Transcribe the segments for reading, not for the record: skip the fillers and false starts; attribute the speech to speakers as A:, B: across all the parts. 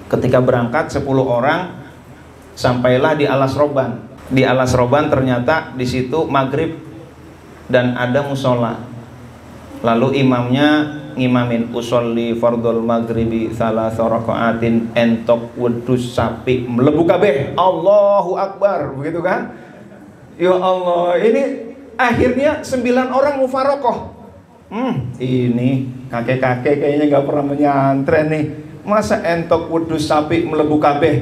A: Ketika berangkat 10 orang, sampailah di Alas Roban. Di Alas Roban ternyata di situ maghrib dan ada musola. Lalu imamnya ngimamin usolli fardhul maghribi salasa rakaatin, entok wedhus sapi mlebu kabeh. Allahu Akbar, begitu kan? Ya Allah, ini akhirnya 9 orang mufarokoh. Ini kakek-kakek kayaknya nggak pernah menyantren nih. Masa entok wedhus sapi mlebu kabeh?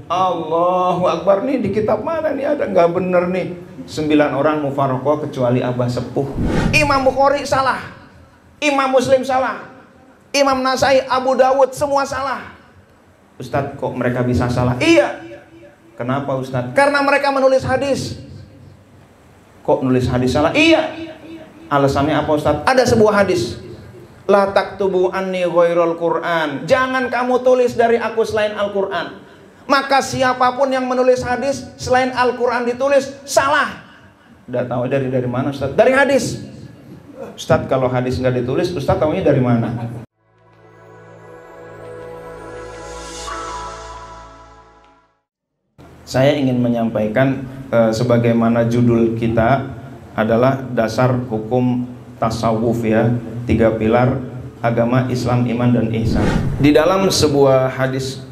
A: Allahu Akbar, nih di kitab mana nih ada? Nggak bener nih. 9 orang mufarokoh kecuali Abah Sepuh. Imam Bukhari salah, Imam Muslim salah, Imam Nasai, Abu Dawud semua salah. Ustadz, kok mereka bisa salah? Iya. Kenapa Ustadz? Karena mereka menulis hadis. Kok nulis hadis salah? Iya. Alasannya apa Ustadz? Ada sebuah hadis, la taktubu anni ghairul Quran, jangan kamu tulis dari aku selain Al-Quran. Maka siapapun yang menulis hadis selain Al-Quran ditulis, salah. Udah tahu dari mana Ustadz? Dari hadis. Ustadz, kalau hadis nggak ditulis, Ustadz tahunya dari mana? Saya ingin menyampaikan sebagaimana judul kita adalah dasar hukum tasawuf ya, 3 pilar agama Islam, iman dan ihsan. Di dalam sebuah hadis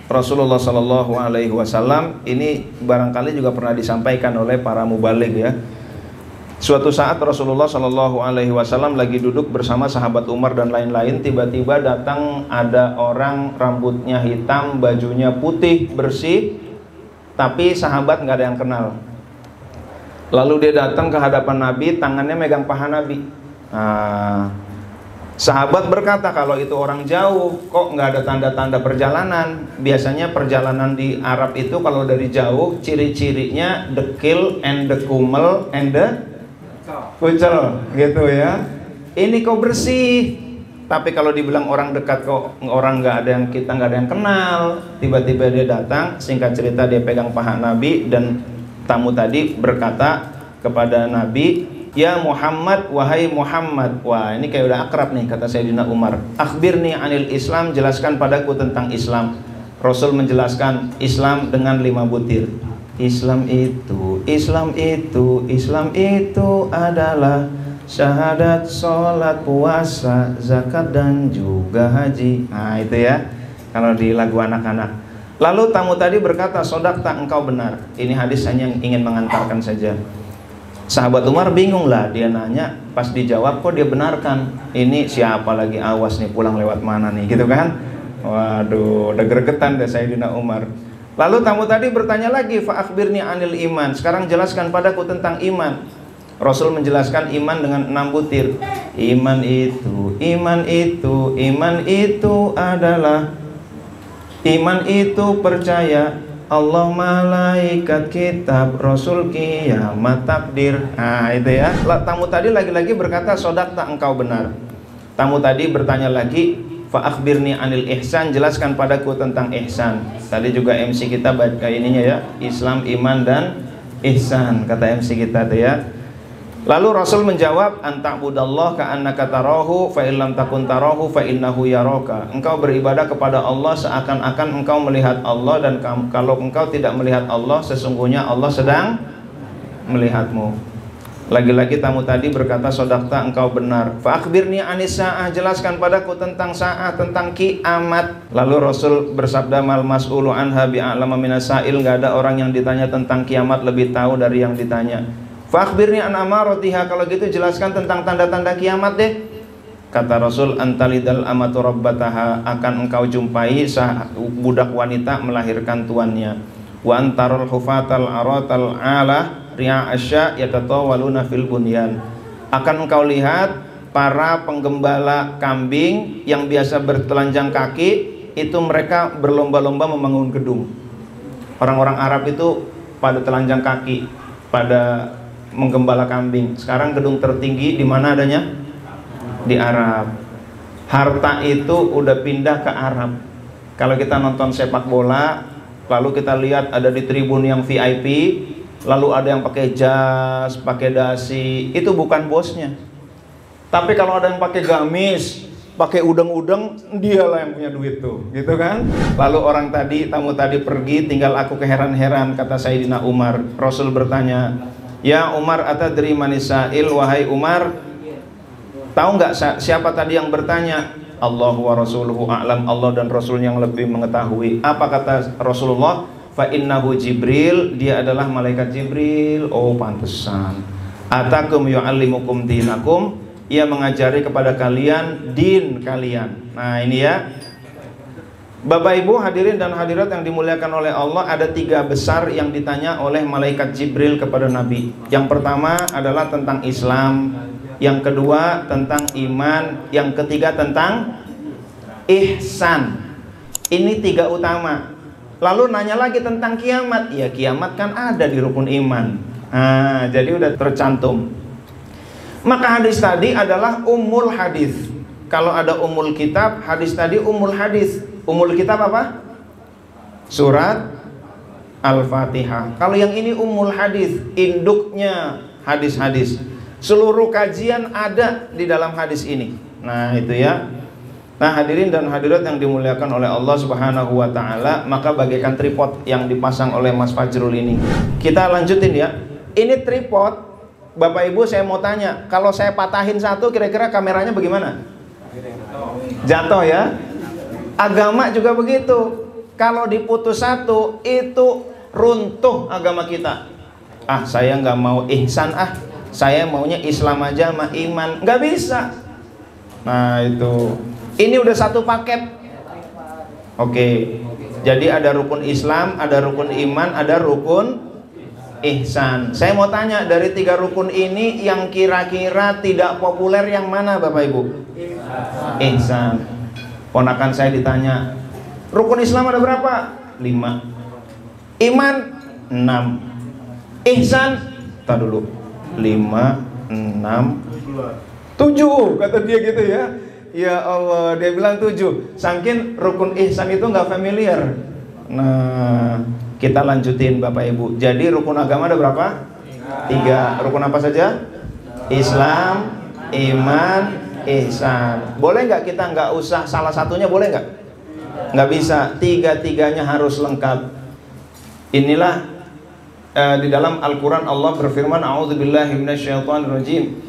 A: Rasulullah Shallallahu Alaihi Wasallam ini barangkali juga pernah disampaikan oleh para mubaligh ya. Suatu saat Rasulullah Shallallahu Alaihi Wasallam lagi duduk bersama sahabat Umar dan lain-lain, tiba-tiba datang ada orang rambutnya hitam, bajunya putih bersih, tapi sahabat nggak ada yang kenal. Lalu dia datang ke hadapan Nabi, tangannya megang paha Nabi. Sahabat berkata, kalau itu orang jauh, kok nggak ada tanda-tanda perjalanan? Biasanya perjalanan di Arab itu kalau dari jauh, ciri-cirinya dekil and the kumel and the kucel, gitu ya. Ini kok bersih. Tapi kalau dibilang orang dekat, kok orang nggak ada yang kita nggak ada yang kenal. Tiba-tiba dia datang, singkat cerita dia pegang paha Nabi, dan tamu tadi berkata kepada Nabi, ya Muhammad, wahai Muhammad. Wah, ini kayak udah akrab nih, kata Sayyidina Umar. Akhbirni anil Islam, jelaskan padaku tentang Islam. Rasul menjelaskan Islam dengan 5 butir. Islam itu adalah syahadat, sholat, puasa, zakat, dan juga haji. Nah itu ya, kalau di lagu anak-anak. Lalu tamu tadi berkata, sodakta, engkau benar. Ini hadis hanya ingin mengantarkan saja. Sahabat Umar bingung lah, dia nanya, pas dijawab kok dia benarkan. Ini siapa lagi, awas nih pulang lewat mana nih, gitu kan. Waduh, udah gregetan deh Sayyidina Umar. Lalu tamu tadi bertanya lagi, fa akhbirni anil iman, sekarang jelaskan padaku tentang iman. Rasul menjelaskan iman dengan 6 butir. Iman itu percaya Allah, malaikat, kitab, Rasul, kiamat, takdir. Nah itu ya. Tamu tadi lagi-lagi berkata, sodakta, engkau benar. Tamu tadi bertanya lagi, fa akhbirni anil ihsan, jelaskan padaku tentang ihsan. Tadi juga MC kita baca ininya ya, Islam, iman dan ihsan, kata MC kita tuh ya. Lalu Rasul menjawab, anta'budallah ka'annaka tarahu fa illam takun tarahu fa innahu yaraka. Engkau beribadah kepada Allah seakan-akan engkau melihat Allah, dan kalau engkau tidak melihat Allah, sesungguhnya Allah sedang melihatmu. Lagi-lagi tamu tadi berkata, sodakta, engkau benar. Fa akhbirni anis sa'ah, jelaskan padaku tentang sa'ah, tentang kiamat. Lalu Rasul bersabda, mal mas'ulu anha bi'a'lama minas sa'il, enggak ada orang yang ditanya tentang kiamat lebih tahu dari yang ditanya. Fa akhbirni an amaratiha, kalau gitu jelaskan tentang tanda-tanda kiamat deh. Kata Rasul, antalidal amatu rabbataha, akan engkau jumpai budak wanita melahirkan tuannya. Wa antarul hufatal aratal ala ri'a asya yatatawaluna fil bunyan, akan engkau lihat para penggembala kambing yang biasa bertelanjang kaki, itu mereka berlomba-lomba membangun gedung. Orang-orang Arab itu pada telanjang kaki, pada menggembala kambing. Sekarang gedung tertinggi di mana adanya? Di Arab. Harta itu udah pindah ke Arab. Kalau kita nonton sepak bola, lalu kita lihat ada di tribun yang VIP, lalu ada yang pakai jas, pakai dasi, itu bukan bosnya. Tapi kalau ada yang pakai gamis, pakai udang-udang, dialah yang punya duit tuh, gitu kan? Lalu tamu tadi pergi, tinggal aku keheran-heran, kata Sayyidina Umar. Rasul bertanya, ya Umar, atadri manisail, wahai Umar, tahu nggak siapa tadi yang bertanya? Allah wa rasuluhu a'lam, Allah dan Rasul yang lebih mengetahui. Apa kata Rasulullah? Fa innahu Jibril, dia adalah malaikat Jibril. Oh pantesan. Atakum yu'allimukum dinakum, ia mengajari kepada kalian din kalian. Nah ini ya, Bapak Ibu hadirin dan hadirat yang dimuliakan oleh Allah, ada 3 besar yang ditanya oleh malaikat Jibril kepada Nabi. Yang pertama adalah tentang Islam, yang kedua tentang iman, yang ketiga tentang ihsan. Ini 3 utama. Lalu nanya lagi tentang kiamat. Ya kiamat kan ada di rukun iman. Nah, jadi udah tercantum. Maka hadis tadi adalah ummul hadis. Kalau ada ummul kitab, hadis tadi ummul hadis. Ummul kitab apa? Surat Al-Fatihah. Kalau yang ini ummul hadis, induknya hadis-hadis. Seluruh kajian ada di dalam hadis ini. Nah itu ya. Nah hadirin dan hadirat yang dimuliakan oleh Allah Subhanahu wa ta'ala, maka bagaikan tripod yang dipasang oleh Mas Fajrul ini. Kita lanjutin ya. Ini tripod, Bapak Ibu saya mau tanya, kalau saya patahin satu kira-kira kameranya bagaimana? Jatuh ya. Agama juga begitu. Kalau diputus satu, itu runtuh agama kita. Ah saya nggak mau ihsan, saya maunya Islam aja sama iman. Nggak bisa. Nah itu, ini udah satu paket. Oke. Jadi ada rukun Islam, ada rukun iman, ada rukun ihsan. Saya mau tanya, dari 3 rukun ini yang kira-kira tidak populer yang mana Bapak Ibu? Ihsan. Ponakan saya ditanya, rukun Islam ada berapa? 5. Iman 6. Ihsan, tak dulu, 5, 6, 7 kata dia gitu ya. Ya Allah, dia bilang 7. Saking rukun ihsan itu nggak familiar. Nah, kita lanjutin Bapak Ibu. Jadi rukun agama ada berapa? 3. Rukun apa saja? Islam, iman, ihsan. Boleh nggak kita nggak usah salah satunya, boleh nggak? Nggak bisa. 3-3-nya harus lengkap. Inilah di dalam Al-Quran Allah berfirman, a'udzubillahi minasyaitonirrajim.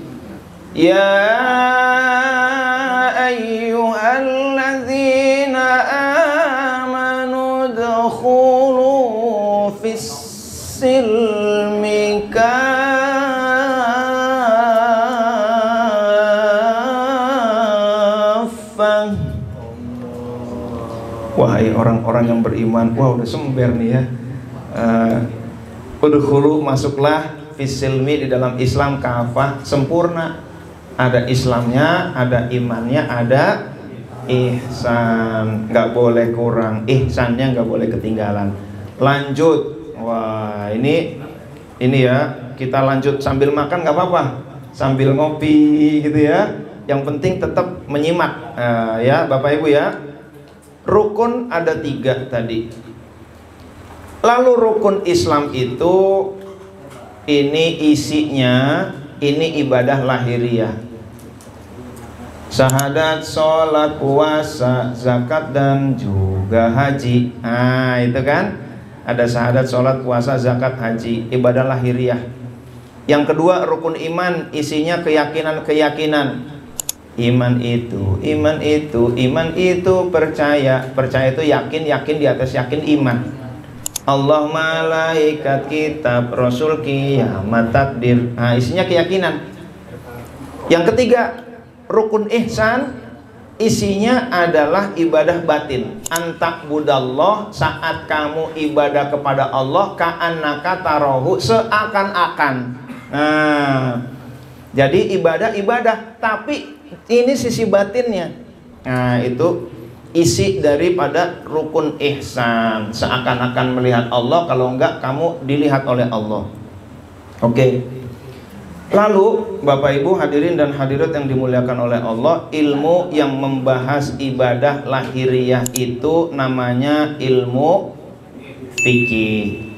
A: Ya ayyuhalladzina amanu dkhulu fis silmi kaffah. Wahai orang-orang yang beriman. Wah udah sember nih ya. Udkhulu, masuklah, fisilmi, di dalam Islam, kafah, sempurna. Ada Islamnya, ada imannya, ada ihsan. Nggak boleh kurang, ihsannya nggak boleh ketinggalan. Lanjut. Wah ini ya, kita lanjut sambil makan nggak apa-apa, sambil ngopi gitu ya. Yang penting tetap menyimak ya Bapak Ibu ya. Rukun ada 3 tadi. Lalu rukun Islam itu, ini isinya, ini ibadah lahiriah. Syahadat, sholat, puasa, zakat, dan juga haji. Nah itu kan, ada syahadat, sholat, puasa, zakat, haji, ibadah lahiriah. Yang kedua rukun iman, isinya keyakinan-keyakinan. Iman itu percaya. Percaya itu yakin di atas yakin iman. Allah, malaikat, kitab, Rasul, kiamat, takdir. Nah isinya keyakinan. Yang ketiga rukun ihsan, isinya adalah ibadah batin. Antak budallah, saat kamu ibadah kepada Allah, ka'annaka tarahu, seakan-akan. Nah jadi ibadah, tapi ini sisi batinnya. Nah itu isi daripada rukun ihsan, seakan-akan melihat Allah, kalau enggak kamu dilihat oleh Allah. Oke. Lalu Bapak Ibu hadirin dan hadirat yang dimuliakan oleh Allah, ilmu yang membahas ibadah lahiriah itu namanya ilmu fikih.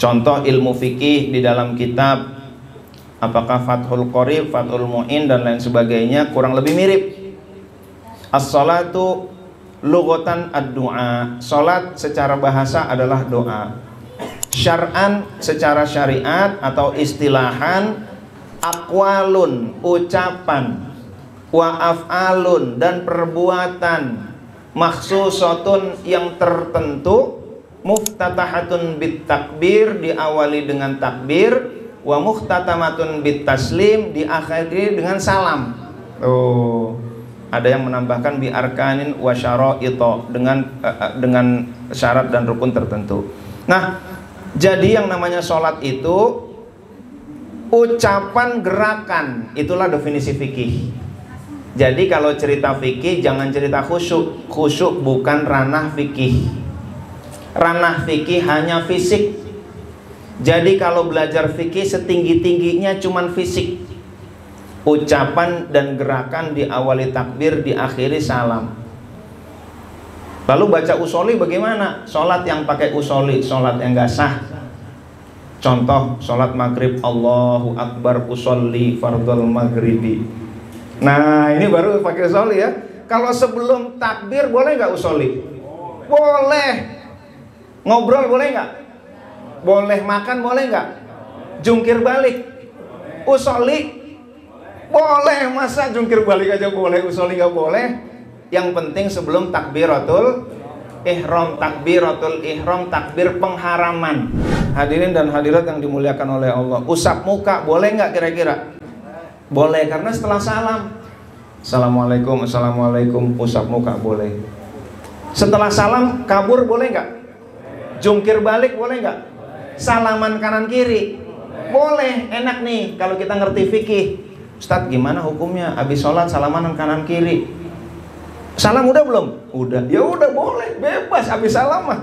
A: Contoh ilmu fikih di dalam kitab, apakah Fathul Qorib, Fathul Mu'in dan lain sebagainya, kurang lebih mirip. As-salatu lughatan ad-du'a. Salat secara bahasa adalah doa. Syar'an secara syariat atau istilahan aqwalun, ucapan, wa af'alun, dan perbuatan, makhsusatun, yang tertentu, muftatahatun bit takbir, diawali dengan takbir, wa muhtatamatun bit taslim, diakhiri dengan salam. Ada yang menambahkan bi arkanin wa syara'ita, dengan syarat dan rukun tertentu. Nah, jadi yang namanya sholat itu ucapan gerakan, itulah definisi fikih. Jadi kalau cerita fikih jangan cerita khusyuk. Khusyuk bukan ranah fikih. Ranah fikih hanya fisik. Jadi kalau belajar fikih setinggi-tingginya cuman fisik. Ucapan dan gerakan diawali takbir, diakhiri salam. Lalu baca usoli bagaimana? Sholat yang pakai usoli, sholat yang gak sah. Contoh, sholat maghrib, Allahu Akbar usolli fardhul maghribi. Nah, ini baru pakai usoli ya. Kalau sebelum takbir boleh nggak usoli? Boleh. Ngobrol boleh nggak? Boleh. Makan boleh nggak? Jungkir balik, usoli boleh. Masa jungkir balik aja boleh, usoli nggak boleh? Yang penting sebelum takbiratul ihram. Takbiratul ihram, takbir pengharaman. Hadirin dan hadirat yang dimuliakan oleh Allah, usap muka boleh nggak kira-kira? Boleh, karena setelah salam, assalamualaikum, assalamualaikum, usap muka boleh. Setelah salam kabur boleh nggak? Jungkir balik boleh nggak? Salaman kanan kiri boleh. Enak nih kalau kita ngerti fikih. Ustadz, gimana hukumnya habis sholat salaman kanan kiri? Salam udah belum? Udah. Ya udah boleh, bebas habis salam mah.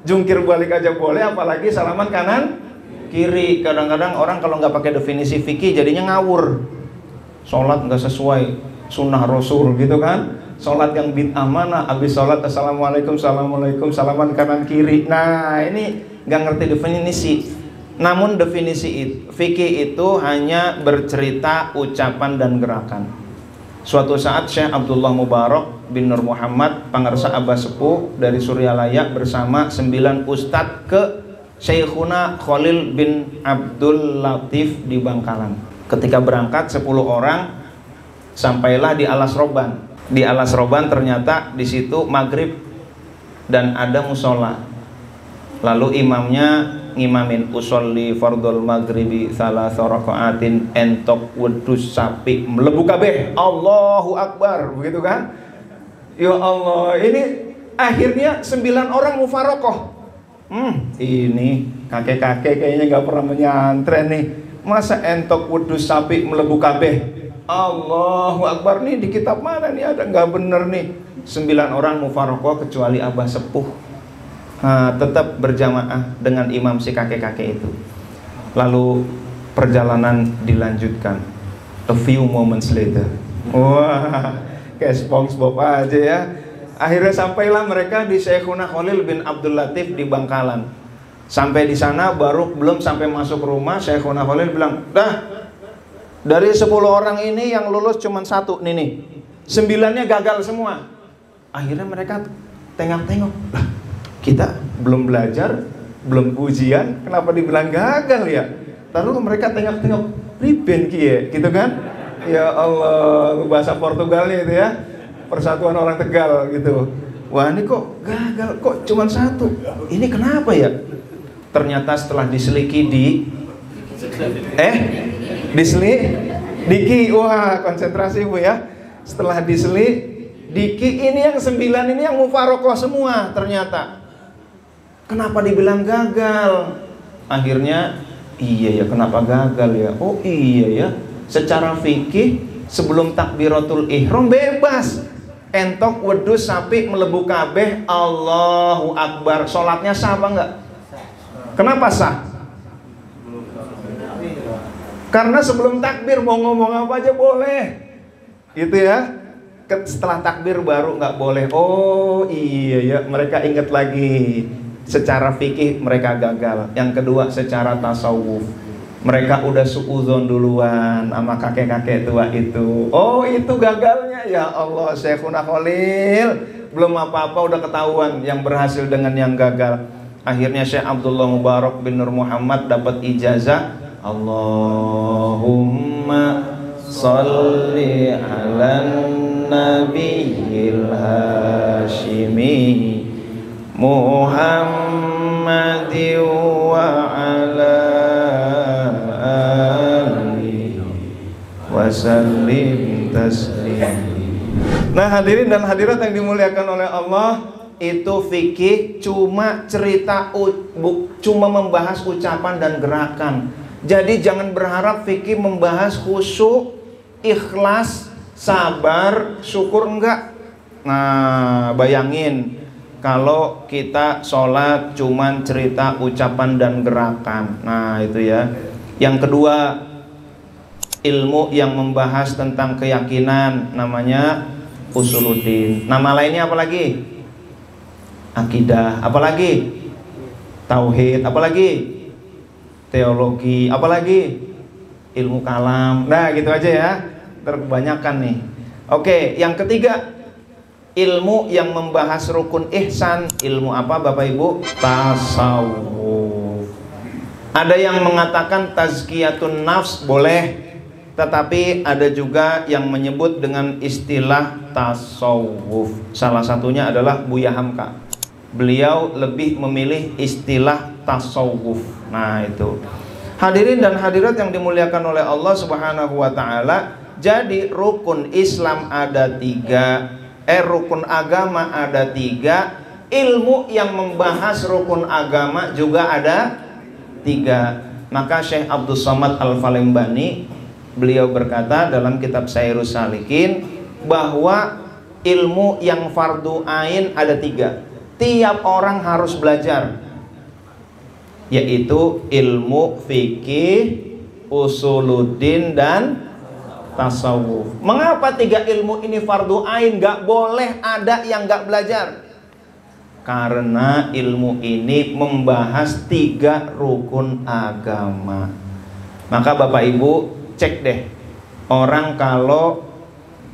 A: Jungkir balik aja boleh, apalagi salaman kanan kiri. Kadang-kadang orang kalau nggak pakai definisi fikih jadinya ngawur. Sholat nggak sesuai sunnah Rasul gitu kan? Sholat yang bid'ah mana? Habis sholat assalamualaikum, assalamualaikum, salaman kanan kiri. Nah, ini nggak ngerti definisi. Namun definisi fikih itu hanya bercerita ucapan dan gerakan. Suatu saat Syekh Abdullah Mubarak bin Nur Muhammad, pangarsa Abah Sepuh dari Suryalaya, bersama 9 ustadz ke Syekhuna Khalil bin Abdul Latif di Bangkalan. Ketika berangkat 10 orang, sampailah di Alas Roban. Di Alas Roban ternyata di situ maghrib dan ada musola. Lalu imamnya ngimamin usolli fardhul maghribi salasa rakaatin, entok wedus sapi mlebu kabeh, Allahu Akbar, begitu kan? Ya Allah, ini akhirnya 9 orang mufarokoh. Ini kakek-kakek kayaknya nggak pernah menyantren nih. Masa entok wedus sapi mlebu kabeh, Allahu Akbar, nih di kitab mana nih ada? Nggak bener nih. 9 orang mufarokoh kecuali Abah Sepuh. Tetap berjamaah dengan imam si kakek-kakek itu. Lalu perjalanan dilanjutkan. A few moments later, wah, kayak SpongeBob aja ya. Akhirnya sampailah mereka di Syekhuna Khalil bin Abdul Latif di Bangkalan. Sampai di sana baru belum sampai masuk rumah, Syekhuna Khalil bilang, dah, dari 10 orang ini yang lulus cuma 1 nih, 9-nya gagal semua. Akhirnya mereka tengok-tengok, lah, kita belum belajar, belum ujian, kenapa dibilang gagal ya? Lalu mereka tengok-tengok, riben kie, gitu kan? Ya Allah, bahasa Portugalnya itu ya, persatuan orang Tegal gitu. Wah, ini kok gagal, kok cuma 1? Ini kenapa ya? Ternyata setelah diseliki Diki, wah konsentrasi Bu ya. Setelah Diki, ini yang 9 ini yang mufarokoh semua ternyata. Kenapa dibilang gagal? Akhirnya, iya ya, kenapa gagal ya? Oh iya ya, secara fikih sebelum takbiratul ihram bebas, entok wedus sapi melebu kabeh, Allahu Akbar. Sholatnya sah apa enggak? Kenapa sah? Karena sebelum takbir mau ngomong apa aja boleh, gitu ya. Setelah takbir baru nggak boleh. Oh iya ya, mereka ingat lagi. Secara fikih mereka gagal. Yang kedua, secara tasawuf. Mereka udah suudzon duluan sama kakek-kakek tua itu. Oh, itu gagalnya. Ya Allah, Syekhuna Khalil belum apa-apa udah ketahuan yang berhasil dengan yang gagal. Akhirnya Syekh Abdullah Mubarak bin Nur Muhammad dapat ijazah. Allahumma sholli ala nabiyil hashimi Muhammadin wa ala wasallim taslim. Nah, hadirin dan hadirat yang dimuliakan oleh Allah, itu fikih cuma cerita, cuma membahas ucapan dan gerakan. Jadi jangan berharap fikih membahas khusyuk, ikhlas, sabar, syukur, enggak. Nah, bayangin kalau kita sholat cuma cerita ucapan dan gerakan. Nah, itu ya. Yang kedua, ilmu yang membahas tentang keyakinan namanya usuluddin. Nama lainnya apa lagi? Akidah. Apa lagi? Tauhid. Apa lagi? Teologi. Apa lagi? Ilmu kalam. Nah, gitu aja ya. Terbanyakan nih. Oke, yang ketiga, ilmu yang membahas rukun ihsan. Ilmu apa Bapak Ibu? Tasawuf. Ada yang mengatakan tazkiyatun nafs, boleh. Tetapi ada juga yang menyebut dengan istilah tasawuf. Salah satunya adalah Buya Hamka. Beliau lebih memilih istilah tasawuf. Nah, itu. Hadirin dan hadirat yang dimuliakan oleh Allah Subhanahu wa ta'ala. Jadi rukun Islam ada 3, rukun agama ada 3, ilmu yang membahas rukun agama juga ada 3. Maka Syekh Abdul Somad Al-Falembani, beliau berkata dalam kitab Sairus Salikin bahwa ilmu yang fardu ain ada 3. Tiap orang harus belajar, yaitu ilmu fikih, usuluddin, dan tasawuf. Mengapa 3 ilmu ini fardu ain? Gak boleh ada yang gak belajar. Karena ilmu ini membahas 3 rukun agama. Maka Bapak Ibu cek deh, orang kalau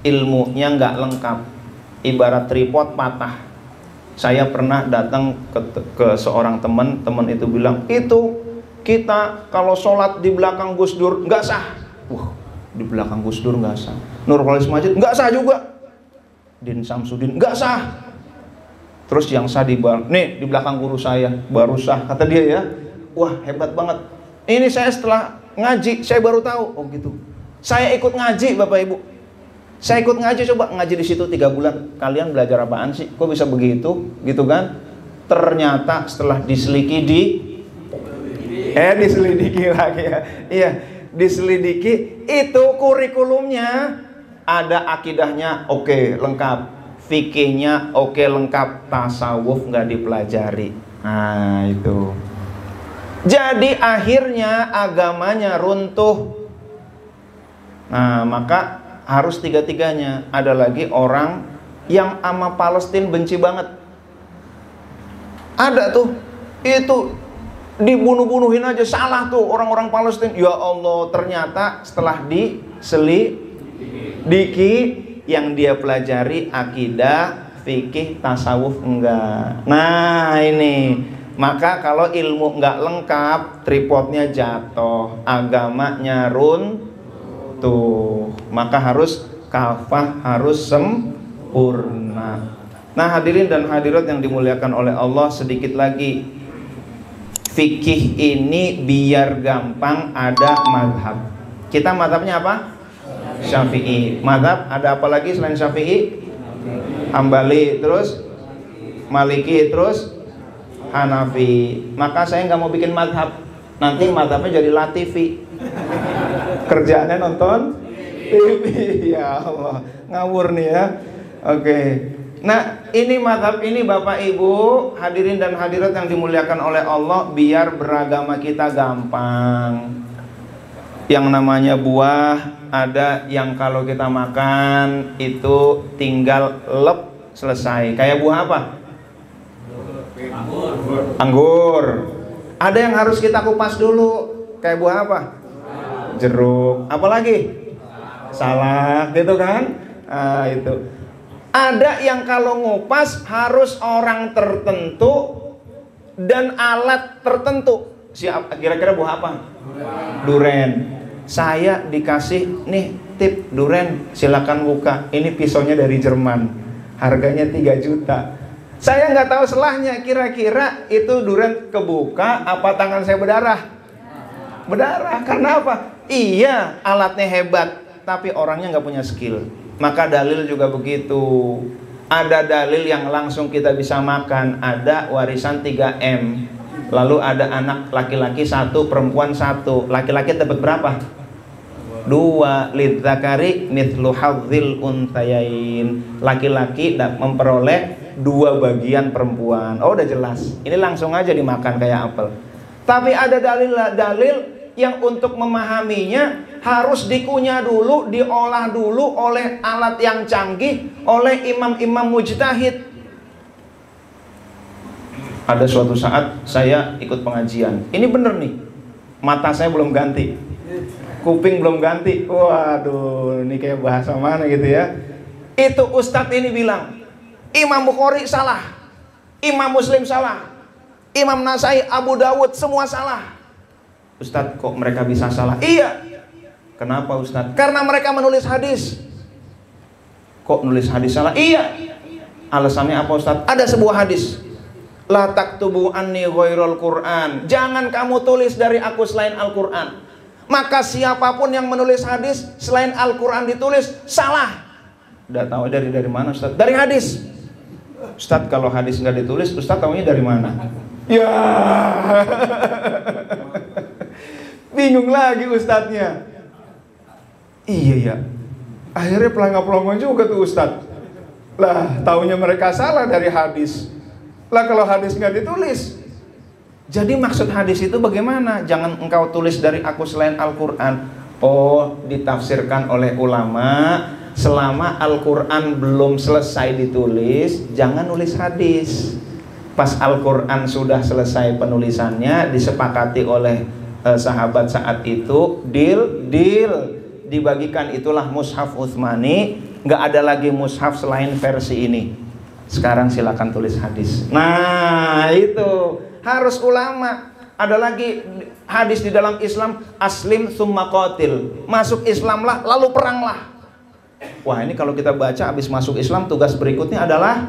A: ilmunya nggak lengkap, ibarat tripod patah. Saya pernah datang ke seorang teman itu bilang, itu kita kalau sholat di belakang Gus Dur nggak sah. Wah, di belakang Gus Dur nggak sah. Nurholis Majid nggak sah juga. Din Samsudin nggak sah. Terus yang sah di belakang guru saya baru sah, kata dia ya. Wah, hebat banget. Ini saya setelah ngaji, saya baru tahu. Oh gitu. Saya ikut ngaji Bapak Ibu. Saya ikut ngaji, coba ngaji di situ 3 bulan. Kalian belajar apaan sih? Kok bisa begitu? Gitu kan? Ternyata setelah diselidiki diselidiki lagi ya. Iya, diselidiki itu kurikulumnya ada akidahnya oke, lengkap. Fikihnya oke, lengkap. Tasawuf nggak dipelajari. Nah, itu. Jadi akhirnya agamanya runtuh. Nah, maka harus 3-3-nya. Ada lagi orang yang sama Palestina benci banget. Ada tuh, itu dibunuh-bunuhin aja, salah tuh orang-orang Palestina. Ya Allah, ternyata setelah diselidiki yang dia pelajari akidah, fikih, tasawuf enggak. Nah, ini. Maka kalau ilmu enggak lengkap, tripodnya jatuh, agamanya runtuh. Maka harus kafah, harus sempurna. Nah, hadirin dan hadirat yang dimuliakan oleh Allah, sedikit lagi. Fikih ini biar gampang ada mazhab. Kita mazhabnya apa? Syafi'i. Mazhab ada apa lagi selain Syafi'i? Hambali, terus Maliki, terus Hanafi. Maka saya nggak mau bikin mazhab. Nanti mazhabnya jadi Latifi. Kerjaannya nonton TV. Ya Allah, ngawur nih ya. Oke. Nah, ini mazhab ini Bapak Ibu, hadirin dan hadirat yang dimuliakan oleh Allah, biar beragama kita gampang. Yang namanya buah, ada yang kalau kita makan itu tinggal lep, selesai. Kayak buah apa? Anggur. Ada yang harus kita kupas dulu. Kayak buah apa? jeruk, apalagi salak gitu kan. Itu ada yang kalau ngupas harus orang tertentu dan alat tertentu. Siapa kira-kira buah apa? Duren. Saya dikasih nih tip duren, silakan buka. Ini pisaunya dari Jerman, harganya 3 juta. Saya nggak tahu selahnya, kira-kira itu duren kebuka apa tangan saya berdarah? Berdarah, karena apa? Iya, alatnya hebat, tapi orangnya nggak punya skill. Maka dalil juga begitu. Ada dalil yang langsung kita bisa makan, ada warisan 3M. Lalu ada anak laki-laki 1, perempuan 1. Laki-laki dapat berapa? 2. Lidzakari mithlu hadzil untayain. Laki-laki memperoleh 2 bagian perempuan. Oh, udah jelas. Ini langsung aja dimakan kayak apel. Tapi ada dalil yang untuk memahaminya harus dikunyah dulu, diolah dulu oleh alat yang canggih, oleh imam-imam mujtahid. Ada suatu saat saya ikut pengajian. Ini bener nih, mata saya belum ganti, kuping belum ganti. Waduh, ini kayak bahasa mana gitu ya. Itu ustadz ini bilang, Imam Bukhari salah, Imam Muslim salah, Imam Nasai, Abu Dawud semua salah. Ustadz, kok mereka bisa salah? Iya. Kenapa Ustadz? Karena mereka menulis hadis. Kok nulis hadis salah? Iya. Alasannya apa Ustadz? Ada sebuah hadis, la taktubu anni ghairul Qur'an. Jangan kamu tulis dari aku selain Al-Quran. Maka siapapun yang menulis hadis selain Al-Quran ditulis, salah. Udah tahu dari mana Ustadz? Dari hadis. Ustadz, kalau hadis nggak ditulis, Ustadz tahunya dari mana? Ya. Bingung lagi ustadznya. Iya ya. Akhirnya pelangga-pelongo juga tuh ustadz. Lah, taunya mereka salah dari hadis. Lah, kalau hadis nggak ditulis. Jadi maksud hadis itu bagaimana? Jangan engkau tulis dari aku selain Al-Quran. Oh, ditafsirkan oleh ulama, selama Al-Quran belum selesai ditulis, jangan nulis hadis. Pas Al-Quran sudah selesai penulisannya, disepakati oleh sahabat saat itu, deal dibagikan, itulah mushaf Utsmani. Nggak ada lagi mushaf selain versi ini. Sekarang silakan tulis hadis. Nah, itu harus ulama. Ada lagi hadis di dalam Islam, aslim summa qatil. Masuk Islamlah lalu peranglah. Wah, ini kalau kita baca habis masuk Islam, tugas berikutnya adalah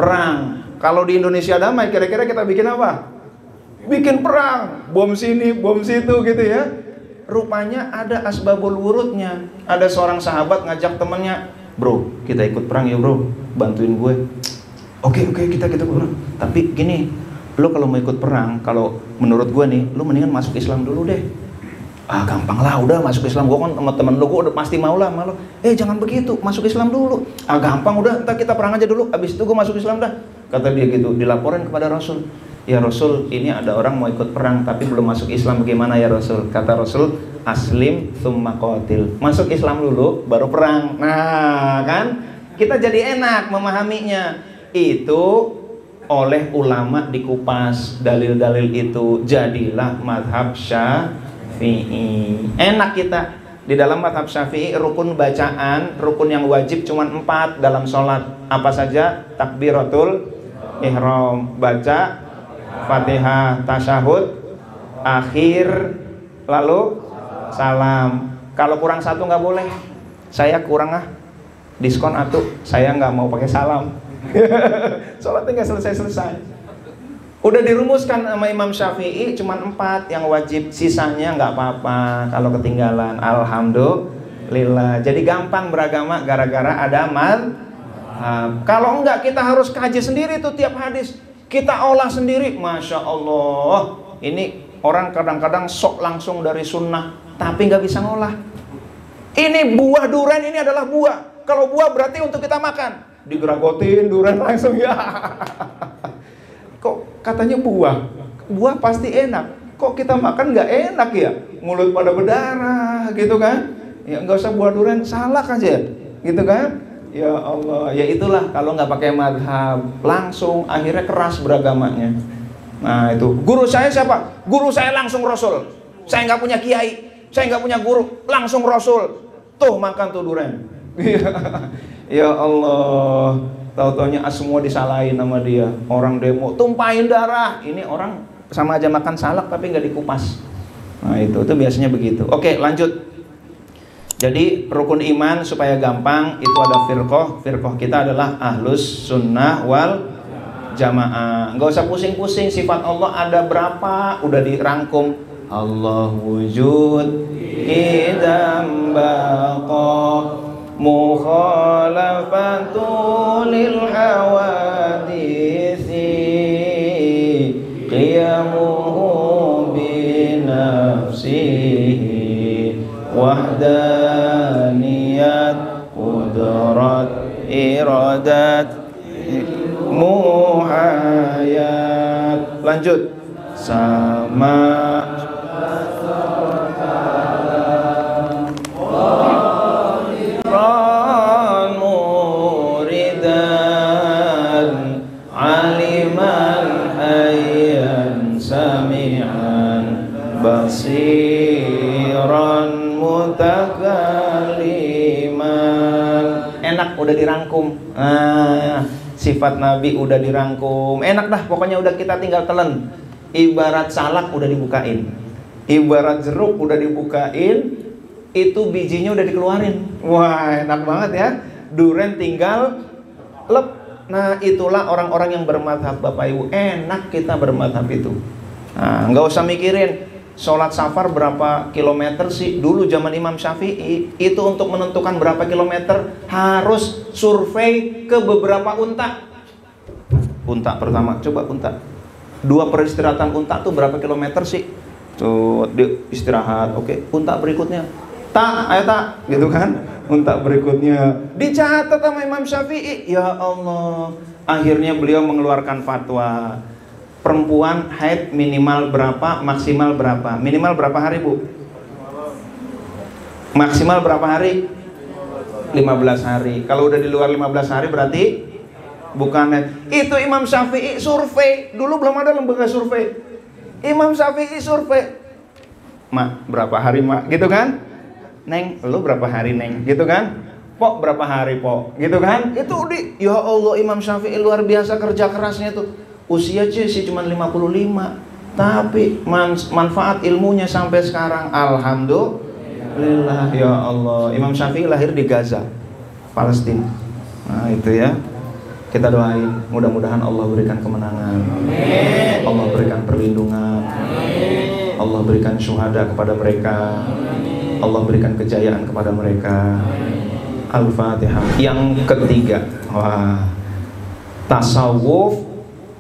A: perang. Kalau di Indonesia damai, kira-kira kita bikin apa? Bikin perang, bom sini, bom situ gitu ya. Rupanya ada asbabul wurudnya. Ada seorang sahabat ngajak temannya, bro, kita ikut perang ya bro, bantuin gue. Oke, kita bro. Tapi gini, lo kalau mau ikut perang, kalau menurut gue nih, lo mendingan masuk Islam dulu deh. Ah, gampang lah, udah masuk Islam, gue kan sama temen lo, gue udah pasti mau lah sama lo. Jangan begitu, masuk Islam dulu. Ah, gampang, udah, ntar kita perang aja dulu, abis itu gue masuk Islam dah. Kata dia gitu, dilaporin kepada Rasul. Ya Rasul, ini ada orang mau ikut perang tapi belum masuk Islam, bagaimana ya Rasul? Kata Rasul, aslim tsumma qatil. Masuk Islam dulu baru perang. Nah, kan kita jadi enak memahaminya. Itu oleh ulama dikupas dalil-dalil itu, jadilah mazhab Syafi'i. Enak kita. Di dalam mazhab Syafi'i rukun bacaan, rukun yang wajib cuma 4 dalam sholat. Apa saja? Takbiratul ihram, baca Fatihah, tasyahud, akhir, lalu salam. Kalau kurang 1 nggak boleh. Saya kurang diskon atuh. Saya nggak mau pakai salam. Sholatnya nggak selesai. Udah dirumuskan sama Imam Syafi'i, cuman 4 yang wajib, sisanya nggak apa-apa kalau ketinggalan. Alhamdulillah. Jadi gampang beragama gara-gara ada madhab. Kalau enggak, kita harus kaji sendiri tuh tiap hadis. Kita olah sendiri, Masya Allah. Ini orang kadang-kadang sok langsung dari sunnah, tapi nggak bisa ngolah. Ini buah durian, ini adalah buah. Kalau buah berarti untuk kita makan. Digeragotin durian langsung ya. Kok katanya buah? Buah pasti enak. Kok kita makan nggak enak ya? Mulut pada berdarah gitu kan? Ya nggak usah buah durian, salak aja, gitu kan? Ya Allah, ya itulah kalau nggak pakai madhab, langsung akhirnya keras beragamanya. Nah itu, guru saya siapa? Guru saya langsung Rasul. Saya nggak punya kiai. saya nggak punya guru, langsung Rasul. Tuh makan tuh durian. Ya Allah, tahu-taunya semua disalahin sama dia. Orang demo tumpahin darah. Ini orang sama aja makan salak tapi nggak dikupas. Nah itu biasanya begitu. Oke, lanjut. Jadi rukun iman supaya gampang itu ada firqoh. Firqoh kita adalah ahlus sunnah wal jamaah. Nggak usah pusing-pusing sifat Allah ada berapa, udah dirangkum. Allah wujud idam baqa mukhalafatu lil hawadisi qiyamuhu binafsihi wahdaniyat qudrat iradat muhayat. Lanjut. Sama muridan aliman hayyan sami'an basiran mutakaliman. Enak, udah dirangkum. Sifat Nabi udah dirangkum. Enak dah, pokoknya udah kita tinggal telan. Ibarat salak udah dibukain, ibarat jeruk udah dibukain, itu bijinya udah dikeluarin. Wah, enak banget ya. Durian tinggal lep. Nah, itulah orang-orang yang bermadhab, Bapak Ibu. Enak kita bermadhab itu. Nah, nggak usah mikirin sholat safar berapa kilometer sih. Dulu zaman Imam Syafi'i itu untuk menentukan berapa kilometer harus survei ke beberapa unta. Unta pertama, coba unta. Dua peristirahatan unta tuh berapa kilometer sih? Tuh dia istirahat. Oke, unta berikutnya. Tak, ayo tak, gitu kan? Unta berikutnya dicatat sama Imam Syafi'i. Ya Allah, akhirnya beliau mengeluarkan fatwa. Perempuan haid minimal berapa, maksimal berapa? Minimal berapa hari, Bu? Maksimal berapa hari? 15 hari. Kalau udah di luar 15 hari berarti bukan haid. Itu Imam Syafi'i survei. Dulu belum ada lembaga survei. Imam Syafi'i survei. Mak, berapa hari, Mak? Gitu kan? Neng, lu berapa hari, Neng? Gitu kan? Pok, berapa hari, Pok? Gitu kan? Itu ya Allah, Imam Syafi'i luar biasa kerja kerasnya tuh. Usia sih cuma 55, tapi manfaat ilmunya sampai sekarang. Alhamdulillah, ya Allah. Imam Syafi'i lahir di Gaza, Palestina. Nah itu ya, kita doain mudah-mudahan Allah berikan kemenangan, Allah berikan perlindungan, Allah berikan syuhada kepada mereka, Allah berikan kejayaan kepada mereka. Al-Fatihah. Yang ketiga, wah, tasawuf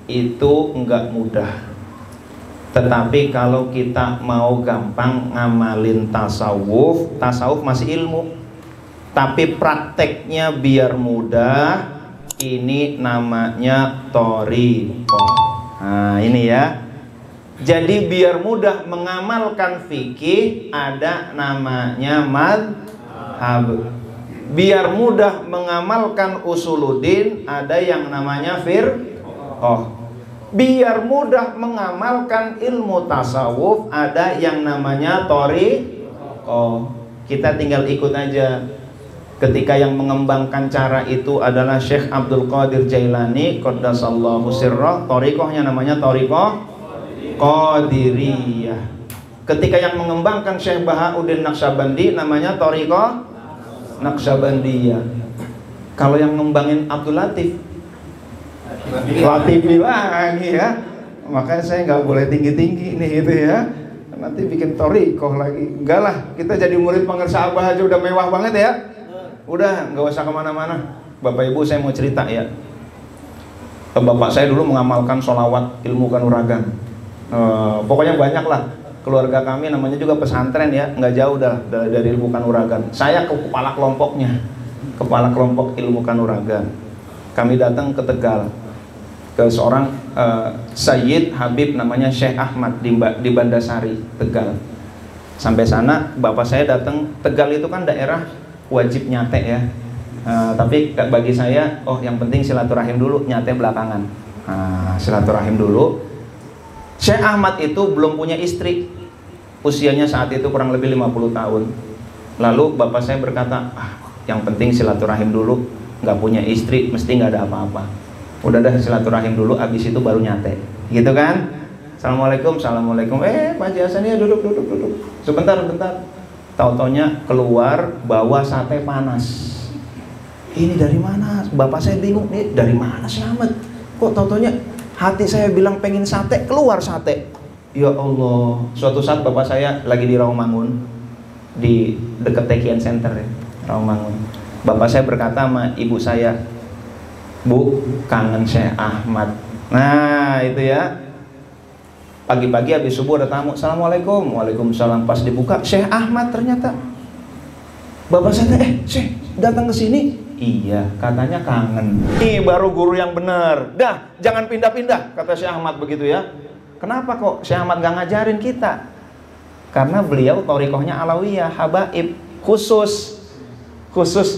A: itu enggak mudah. Tetapi kalau kita mau gampang ngamalin tasawuf, tasawuf masih ilmu. Tapi prakteknya biar mudah, ini namanya thariqah. Nah, ini ya. Jadi biar mudah mengamalkan fikih ada namanya madhab. Biar mudah mengamalkan usuluddin ada yang namanya firqah. Biar mudah mengamalkan ilmu tasawuf ada yang namanya thariqah. Kita tinggal ikut aja. Ketika yang mengembangkan cara itu adalah Syekh Abdul Qadir Jailani qaddasallahu sirrah, thariqahnya namanya thariqah Qadiriyah. Ketika yang mengembangkan Syekh Bahauddin Naqsyabandi namanya thariqah Naqsyabandiyah. Kalau yang ngembangin Abdul Latif lagi ya. Makanya saya nggak boleh tinggi-tinggi nih gitu ya. Nanti bikin thariqah lagi. Enggak lah, kita jadi murid pengersa Abah aja udah mewah banget ya. Udah nggak usah kemana-mana. Bapak Ibu, saya mau cerita ya. Bapak saya dulu mengamalkan sholawat ilmu kanuragan. Pokoknya banyak lah. Keluarga kami namanya juga pesantren ya, nggak jauh dah dari ilmu kanuragan. Saya kepala kelompoknya, kepala kelompok ilmu kanuragan. Kami datang ke Tegal, ke seorang Sayyid Habib namanya Syekh Ahmad di Bandasari, Tegal. Sampai sana bapak saya datang. Tegal itu kan daerah wajib nyate ya. Tapi bagi saya, yang penting silaturahim dulu, nyate belakangan. Silaturahim dulu. Syekh Ahmad itu belum punya istri. Usianya saat itu kurang lebih 50 tahun. Lalu bapak saya berkata, yang penting silaturahim dulu, nggak punya istri mesti nggak ada apa-apa. Udah dah silaturahim dulu, abis itu baru nyate, gitu kan? Assalamualaikum, assalamualaikum. Pak Haji Hasan ya duduk. Sebentar. Tau-taunya keluar bawa sate panas. Ini dari mana? Bapak saya bingung, nih dari mana sih Ahmad? Kok tau-taunya hati saya bilang pengen sate, keluar sate. Ya Allah. Suatu saat bapak saya lagi di Rawamangun, di dekat Tekian Center ya, Rawamangun. Bapak saya berkata sama ibu saya, Bu, kangen Syekh Ahmad. Nah itu ya. Pagi-pagi habis subuh ada tamu, assalamualaikum, waalaikumsalam. Pas dibuka, Syekh Ahmad ternyata. Bapak saya, Syekh datang ke sini. Iya, katanya kangen. Ini baru guru yang benar. Dah, jangan pindah-pindah, kata Syekh Ahmad begitu ya. Kenapa kok Syekh Ahmad gak ngajarin kita? Karena beliau thariqahnya Alawiyah, habaib, khusus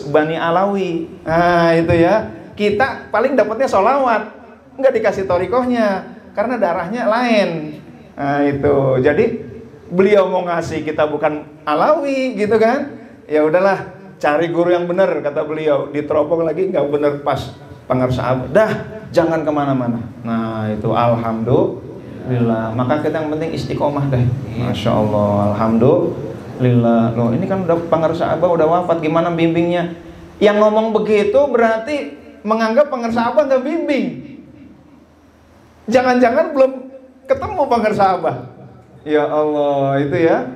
A: Bani Alawi. Nah itu ya. Kita paling dapatnya sholawat, nggak dikasih thariqahnya, karena darahnya lain. Nah itu. Jadi beliau mau ngasih kita bukan Alawi gitu kan. Ya udahlah, cari guru yang benar, kata beliau. Diteropong lagi nggak benar, pas pengarsa. Dah, jangan kemana-mana. Nah itu alhamdulillah. Maka kita yang penting istiqomah deh. Masya Allah, alhamdulillah. Loh ini kan udah pengarsa Abah udah wafat, gimana bimbingnya? Yang ngomong begitu berarti menganggap pengarsa Abah nggak bimbing. Jangan-jangan belum ketemu pengarsa Abah. Ya Allah, itu ya.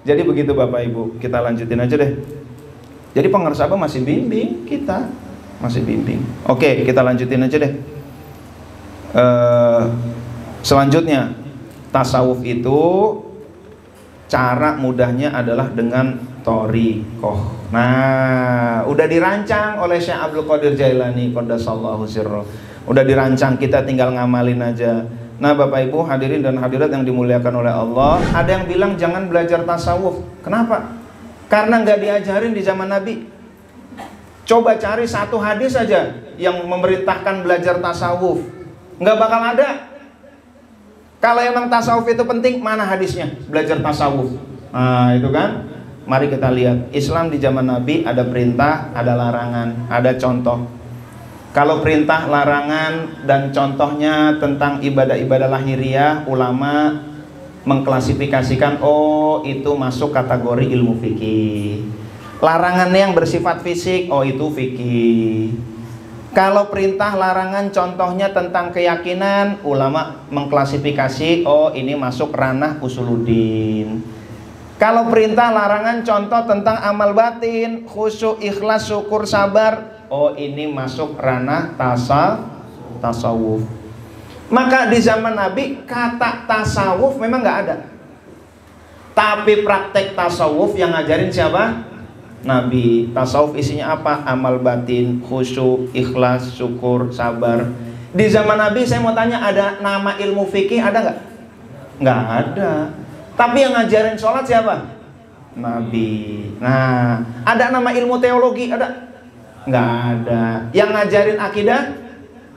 A: Jadi begitu Bapak Ibu, kita lanjutin aja deh. Jadi pengarsa Abah masih bimbing, kita masih bimbing. Oke, kita lanjutin aja deh. Selanjutnya, tasawuf itu cara mudahnya adalah dengan thariqah. Nah, udah dirancang oleh Syekh Abdul Qadir Jailani qaddasallahu sirra. Udah dirancang, kita tinggal ngamalin aja. Nah Bapak Ibu hadirin dan hadirat yang dimuliakan oleh Allah, ada yang bilang jangan belajar tasawuf. Kenapa? Karena nggak diajarin di zaman Nabi. Coba cari satu hadis saja yang memerintahkan belajar tasawuf, nggak bakal ada. Kalau emang tasawuf itu penting, mana hadisnya belajar tasawuf? Nah itu kan. Mari kita lihat, Islam di zaman Nabi ada perintah, ada larangan, ada contoh. Kalau perintah, larangan, dan contohnya tentang ibadah-ibadah lahiriah, ulama mengklasifikasikan, oh itu masuk kategori ilmu fikih. Larangannya yang bersifat fisik, oh itu fikih. Kalau perintah, larangan, contohnya tentang keyakinan, ulama mengklasifikasi, oh ini masuk ranah usuluddin. Kalau perintah, larangan, contoh tentang amal batin, khusyuk, ikhlas, syukur, sabar, oh ini masuk ranah tasawuf. Maka di zaman Nabi kata tasawuf memang nggak ada. Tapi praktek tasawuf yang ngajarin siapa? Nabi. Tasawuf isinya apa? Amal batin, khusyuk, ikhlas, syukur, sabar. Di zaman Nabi saya mau tanya, ada nama ilmu fikih ada nggak? Nggak ada. Tapi yang ngajarin sholat siapa? Nabi. Nah, ada nama ilmu teologi ada? Nggak ada. Yang ngajarin akidah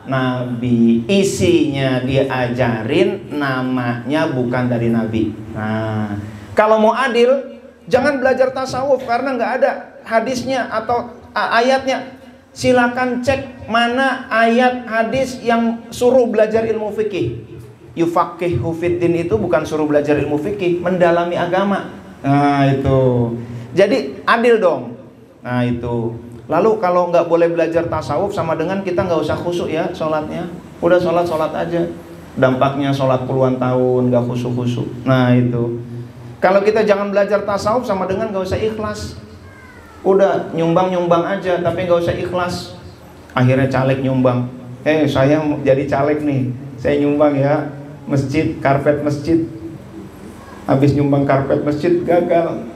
A: Nabi. Isinya dia ajarin, namanya bukan dari Nabi. Nah, kalau mau adil, jangan belajar tasawuf karena nggak ada hadisnya atau ayatnya. Silakan cek mana ayat hadis yang suruh belajar ilmu fikih. Yufaqihu fiddin itu bukan suruh belajar ilmu fikih, mendalami agama. Nah itu. Jadi adil dong. Nah itu. Lalu kalau nggak boleh belajar tasawuf sama dengan kita nggak usah khusyuk ya sholatnya. Udah sholat aja. Dampaknya sholat puluhan tahun nggak khusyuk. Nah itu. Kalau kita jangan belajar tasawuf sama dengan nggak usah ikhlas. Udah nyumbang aja tapi nggak usah ikhlas. Akhirnya caleg nyumbang. Saya jadi caleg nih. Saya nyumbang ya masjid, karpet masjid. Habis nyumbang karpet masjid gagal.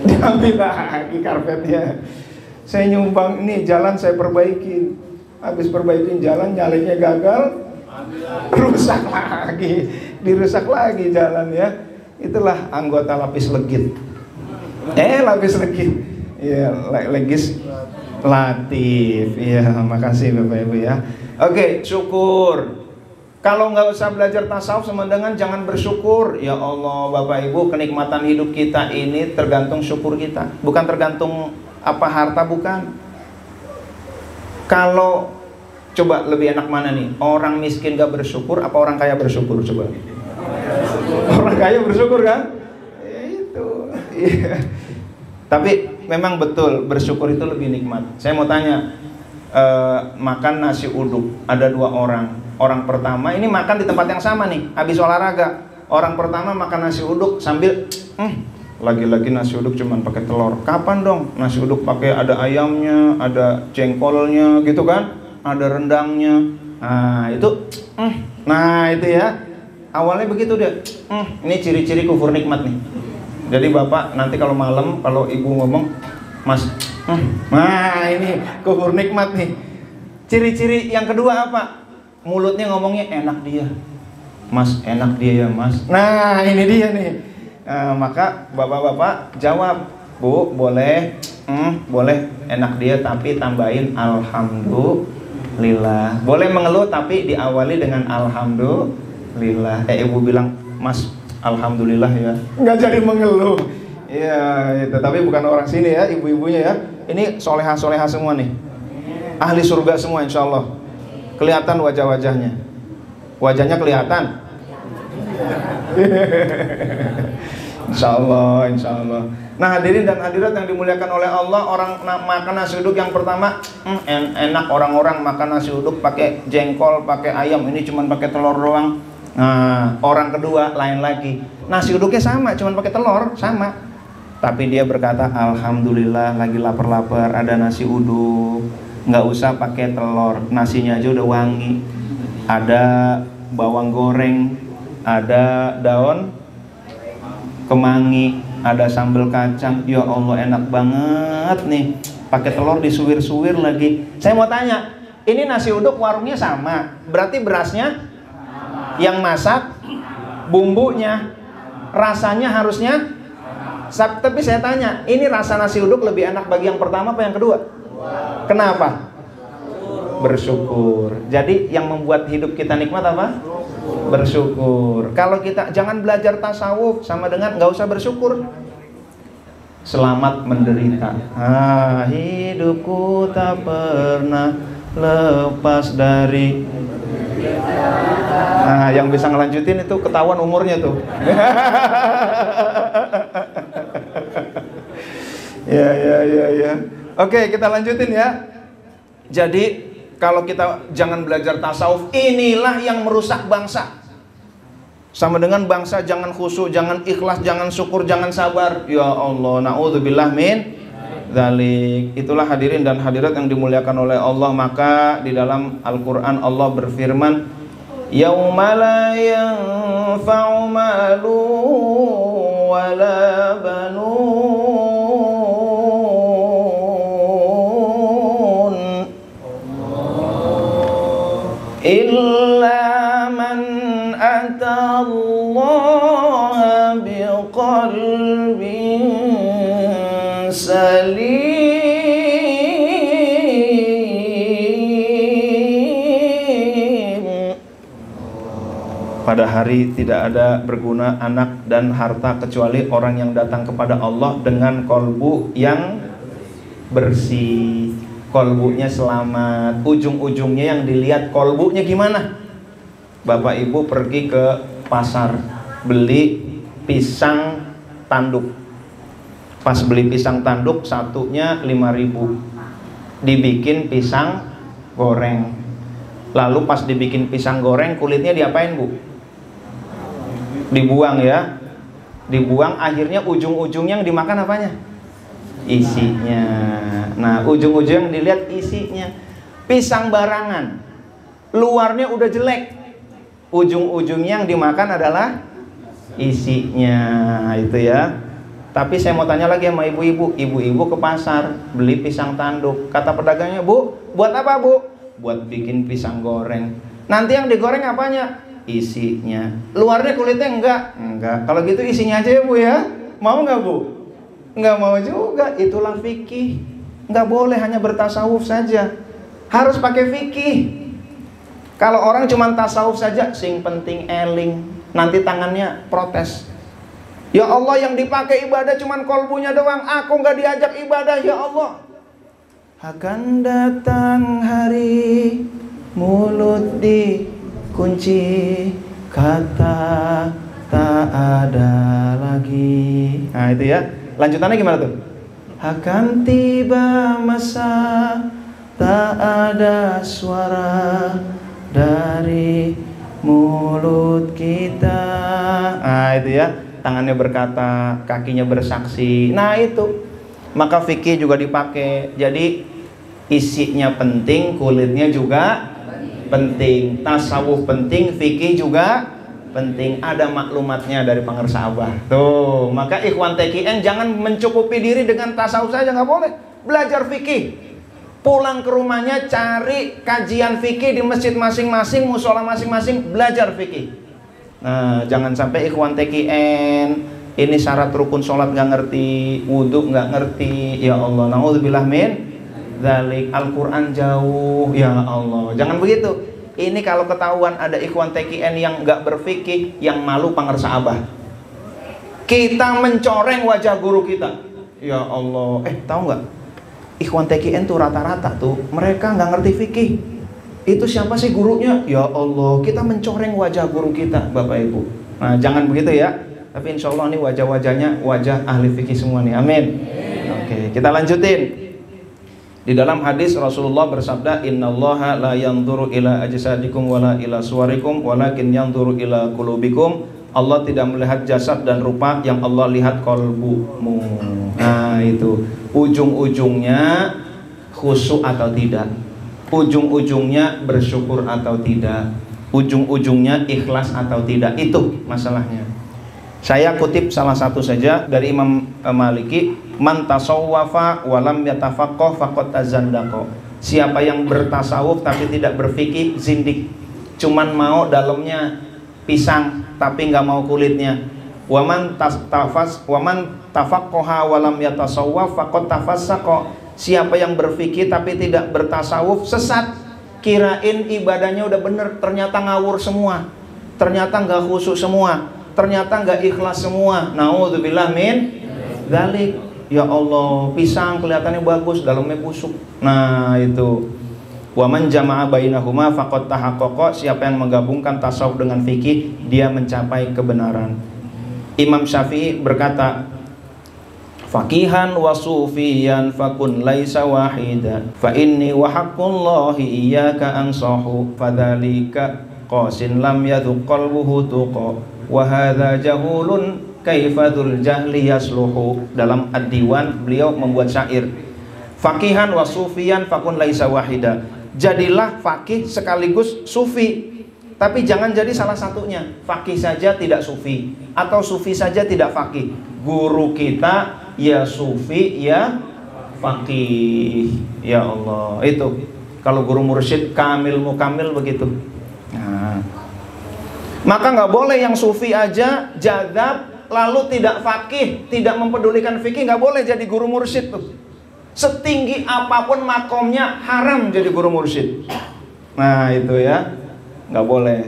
A: Diambil lagi karpetnya. Saya nyumbang ini jalan saya perbaikin. Habis perbaikin jalan nyaleknya gagal, rusak lagi, dirusak lagi jalan ya. Itulah anggota lapis legit. Lapis legit. Ya, legislatif. Ya, makasih Bapak Ibu ya. Oke, syukur. Kalau nggak usah belajar tasawuf sama dengan jangan bersyukur. Ya Allah, Bapak Ibu, kenikmatan hidup kita ini tergantung syukur kita, bukan tergantung apa harta, bukan. Kalau coba lebih enak mana nih? Orang miskin gak bersyukur apa orang kaya bersyukur? Coba. Orang kaya bersyukur kan? Ya itu. Iya. Tapi memang betul bersyukur itu lebih nikmat. Saya mau tanya, makan nasi uduk, ada 2 orang. Orang pertama ini makan di tempat yang sama nih, habis olahraga. Orang pertama makan nasi uduk sambil lagi-lagi nasi uduk cuman pakai telur. Kapan dong nasi uduk pakai ada ayamnya, ada jengkolnya gitu kan? Ada rendangnya. Nah, itu nah itu ya. Awalnya begitu deh. Ini ciri-ciri kufur nikmat nih. Jadi Bapak nanti kalau malam kalau Ibu ngomong, "Mas, nah ini kufur nikmat nih." Ciri-ciri yang kedua apa? Mulutnya ngomongnya enak dia. "Mas, enak dia ya, Mas." Nah, ini dia nih. Maka bapak-bapak jawab, "Bu, boleh, boleh enak dia tapi tambahin alhamdulillah." Boleh mengeluh tapi diawali dengan alhamdulillah. Ibu bilang, "Mas, alhamdulillah ya." Nggak jadi mengeluh. Iya, itu. Tapi bukan orang sini ya, ibu-ibunya ya. Ini soleha-soleha semua nih. Ahli surga semua insya Allah. Kelihatan wajah-wajahnya. Wajahnya kelihatan. Insya Allah, insya Allah. Nah, hadirin dan hadirat yang dimuliakan oleh Allah, orang makan nasi uduk yang pertama enak, orang-orang makan nasi uduk pakai jengkol, pakai ayam, ini cuma pakai telur doang. Nah, orang kedua lain lagi, nasi uduknya sama, cuma pakai telur, sama. Tapi dia berkata, alhamdulillah lagi lapar-lapar, ada nasi uduk, nggak usah pakai telur, nasinya aja udah wangi, ada bawang goreng, ada daun kemangi, ada sambal kacang. Ya Allah, enak banget nih, pakai telur disuwir-suwir lagi. Saya mau tanya, ini nasi uduk warungnya sama, berarti berasnya yang masak, bumbunya, rasanya harusnya. Tapi saya tanya, ini rasa nasi uduk lebih enak bagi yang pertama apa yang kedua? Kenapa? Bersyukur. Jadi yang membuat hidup kita nikmat apa? Bersyukur. Kalau kita jangan belajar tasawuf sama dengan nggak usah bersyukur. Selamat menderita. Hidupku tak pernah lepas dari. Nah, yang bisa ngelanjutin itu ketahuan umurnya tuh. Ya. Oke, kita lanjutin ya. Jadi kalau kita jangan belajar tasawuf, inilah yang merusak bangsa. Sama dengan bangsa jangan khusyuk, jangan ikhlas, jangan syukur, jangan sabar. Ya Allah, na'udzubillah min dzalik. Itulah hadirin dan hadirat yang dimuliakan oleh Allah. Maka di dalam Al-Qur'an Allah berfirman, yauma la yanfa'u malu wala banun illa man atallaha biqalbin salim. Pada hari tidak ada berguna anak dan harta kecuali orang yang datang kepada Allah dengan kolbu yang bersih, kolbunya selamat. Ujung-ujungnya yang dilihat kolbunya gimana? Bapak Ibu pergi ke pasar beli pisang tanduk. Pas beli pisang tanduk satunya 5.000, dibikin pisang goreng. Lalu pas dibikin pisang goreng kulitnya diapain, Bu? Dibuang ya, dibuang. Akhirnya ujung-ujungnya yang dimakan apanya? Isinya. Nah, ujung-ujung yang dilihat isinya. Pisang barangan, luarnya udah jelek, ujung-ujungnya yang dimakan adalah isinya. Itu ya. Tapi saya mau tanya lagi sama ibu-ibu. Ibu-ibu ke pasar beli pisang tanduk, kata pedagangnya, "Bu, buat apa, Bu?" "Buat bikin pisang goreng." "Nanti yang digoreng apanya?" "Isinya." "Luarnya kulitnya enggak?" "Enggak." "Kalau gitu isinya aja ya, Bu ya." "Mau enggak, Bu?" "Enggak mau juga." Itulah fikih. Enggak boleh hanya bertasawuf saja, harus pakai fikih. Kalau orang cuma tasawuf saja, sing penting eling, nanti tangannya protes. Ya Allah, yang dipakai ibadah cuma kolbunya doang, aku nggak diajak ibadah, ya Allah. Akan datang hari mulut dikunci, kata tak ada lagi. Nah itu ya, lanjutannya gimana tuh? Akan tiba masa tak ada suara dari mulut kita. Nah itu ya, tangannya berkata, kakinya bersaksi. Nah itu, maka fikih juga dipakai. Jadi isinya penting, kulitnya juga penting. Tasawuf penting, fikih juga penting. Ada maklumatnya dari pengersa Abah. Tuh, maka ikhwan TKN jangan mencukupi diri dengan tasawuf saja, nggak boleh. Belajar fikih. Pulang ke rumahnya cari kajian fikih di masjid masing-masing, musola masing-masing, belajar fikih. Nah, jangan sampai ikhwan TKN ini syarat rukun sholat nggak ngerti, wudhu nggak ngerti. Ya Allah, naudzubillah min dzalik. Al-Quran jauh, ya Allah. Jangan begitu. Ini kalau ketahuan ada ikhwan TKN yang nggak berfikih, yang malu pengersa Abah. Kita mencoreng wajah guru kita. Ya Allah, tahu nggak? Ikhwan TKN tuh rata-rata tuh mereka nggak ngerti fikih. Itu siapa sih gurunya? Ya Allah, kita mencoreng wajah guru kita, Bapak Ibu. Nah, jangan begitu ya. Tapi insya Allah nih wajah-wajahnya wajah ahli fikih semua nih. Amin. Oke, kita lanjutin. Di dalam hadis Rasulullah bersabda, Innallaha la yanzuru ila ajsadikum wala ila suwarikum walakin yanzuru ila qulubikum. Allah tidak melihat jasad dan rupa, yang Allah lihat kolbumu. Nah itu, ujung-ujungnya khusyuk atau tidak, ujung-ujungnya bersyukur atau tidak, ujung-ujungnya ikhlas atau tidak. Itu masalahnya. Saya kutip salah satu saja dari Imam Maliki, man tasawwafa walam yatafaqqah faqad tazandaqa. Siapa yang bertasawuf tapi tidak berfikih, zindik. Cuman mau dalamnya pisang tapi nggak mau kulitnya. Waman tafaqqaha walam yatasawwaf faqad tafassaqa. Siapa yang berfikih tapi tidak bertasawuf, sesat. Kirain ibadahnya udah bener, ternyata ngawur semua, ternyata nggak khusyuk semua, ternyata nggak ikhlas semua. Naudzubillah min dzalik. Ya Allah, pisang kelihatannya bagus, dalamnya busuk. Nah itu, wa man jama'a bainahuma faqad tahaqqaqa. Siapa yang menggabungkan tasawuf dengan fikih, dia mencapai kebenaran. Imam Syafi'i berkata, faqihan wa sufiyan fakun laisa wahida fa inni wa haqqullahi iyyaka ansahu fadzalika qasin lam yadhuq qalbuhu tuqa wa hadza jahulun kaifadzul jahli yasluhu. Dalam Ad-Diwan beliau membuat syair, faqihan wa sufiyan fakun laisa wahida. Jadilah fakih sekaligus sufi, tapi jangan jadi salah satunya. Fakih saja tidak sufi, atau sufi saja tidak fakih. Guru kita ya sufi ya fakih. Ya Allah, itu kalau guru mursyid kamil mukamil begitu. Nah, maka nggak boleh yang sufi aja jadab lalu tidak fakih, tidak mempedulikan fikih. Nggak boleh jadi guru mursyid tuh. Setinggi apapun makomnya haram jadi guru mursyid. Nah itu ya, nggak boleh.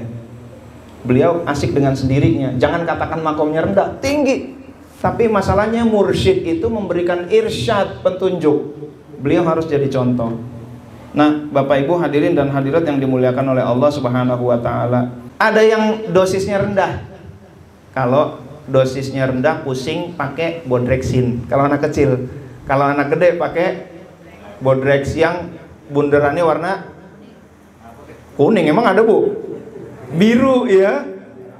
A: Beliau asik dengan sendirinya. Jangan katakan makomnya rendah, tinggi. Tapi masalahnya mursyid itu memberikan irsyad, petunjuk. Beliau harus jadi contoh. Nah Bapak Ibu hadirin dan hadirat yang dimuliakan oleh Allah Subhanahu wa Ta'ala, ada yang dosisnya rendah. Kalau dosisnya rendah, pusing pakai Bodrexin kalau anak kecil. Kalau anak gede pakai Bodrex yang bunderannya warna kuning. Emang ada Bu? Biru ya,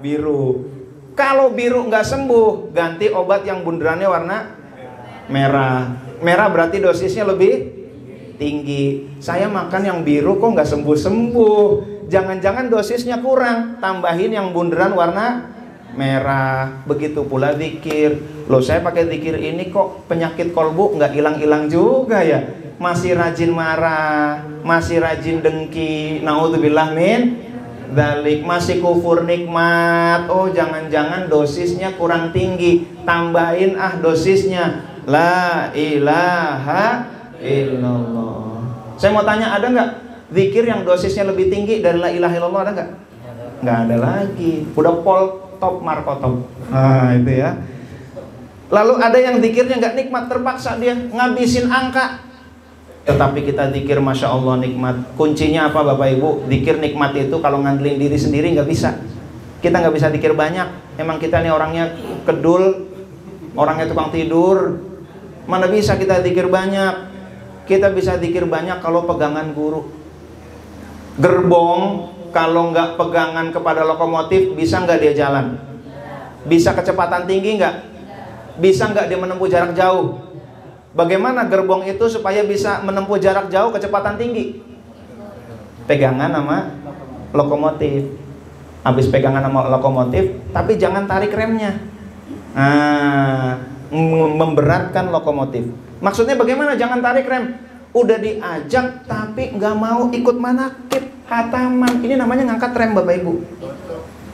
A: biru. Kalau biru nggak sembuh, ganti obat yang bunderannya warna merah. Merah berarti dosisnya lebih tinggi. Saya makan yang biru kok nggak sembuh-sembuh. Jangan-jangan dosisnya kurang, tambahin yang bunderan warna merah. Begitu pula zikir. Loh, saya pakai zikir ini kok penyakit kolbu nggak hilang-hilang juga ya. Masih rajin marah, masih rajin dengki. Naudzubillah min dzalik, masih kufur nikmat. Oh, jangan-jangan dosisnya kurang tinggi. Tambahin dosisnya. La ilaha illallah. Saya mau tanya, ada nggak Zikir yang dosisnya lebih tinggi dari la ilaha illallah ada nggak? Nggak ada lagi. Udah pol top markotop. Nah itu ya. Lalu ada yang zikirnya nggak nikmat, terpaksa dia ngabisin angka. Tetapi kita zikir masya Allah nikmat. Kuncinya apa Bapak Ibu? Zikir nikmat itu kalau ngandelin diri sendiri nggak bisa. Kita nggak bisa zikir banyak. Emang kita nih orangnya kedul, orangnya tukang tidur. Mana bisa kita zikir banyak? Kita bisa zikir banyak kalau pegangan guru. Gerbong kalau nggak pegangan kepada lokomotif, bisa nggak dia jalan? Bisa kecepatan tinggi nggak? Bisa nggak dia menempuh jarak jauh? Bagaimana gerbong itu supaya bisa menempuh jarak jauh kecepatan tinggi? Pegangan sama lokomotif. Habis pegangan sama lokomotif, tapi jangan tarik remnya. Nah, memberatkan lokomotif. Maksudnya bagaimana jangan tarik rem? Udah diajak tapi nggak mau ikut manakib, khataman. Ini namanya ngangkat rem Bapak Ibu.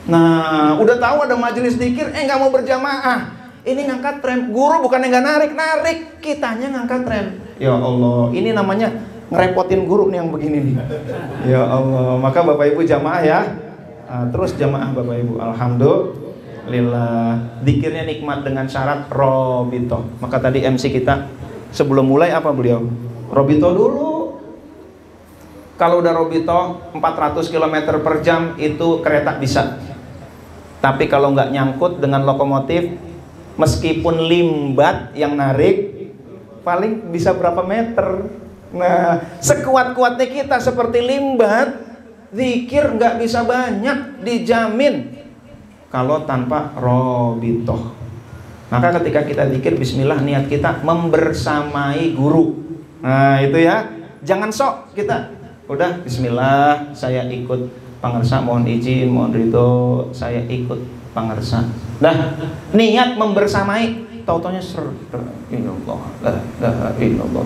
A: Nah, udah tahu ada majelis zikir, nggak mau berjamaah. Ini ngangkat rem. Guru bukan yang nggak narik, kitanya ngangkat rem. Ya Allah, ini namanya ngerepotin guru nih yang begini nih. Ya Allah, maka Bapak Ibu jamaah ya. Terus jamaah Bapak Ibu, alhamdulillah. Zikirnya nikmat dengan syarat robito. Maka tadi MC kita sebelum mulai apa beliau? Robito dulu. Kalau udah robito 400 km per jam itu kereta bisa. Tapi kalau nggak nyangkut dengan lokomotif, meskipun limbat yang narik, paling bisa berapa meter. Nah, sekuat-kuatnya kita seperti limbat, zikir nggak bisa banyak, dijamin kalau tanpa robito. Maka ketika kita zikir bismillah, niat kita membersamai guru. Nah itu ya, jangan sok kita udah bismillah, saya ikut pangersa, mohon izin, mohon ridho, saya ikut pangersa. Nah, niat membersamai, tautonya illallah,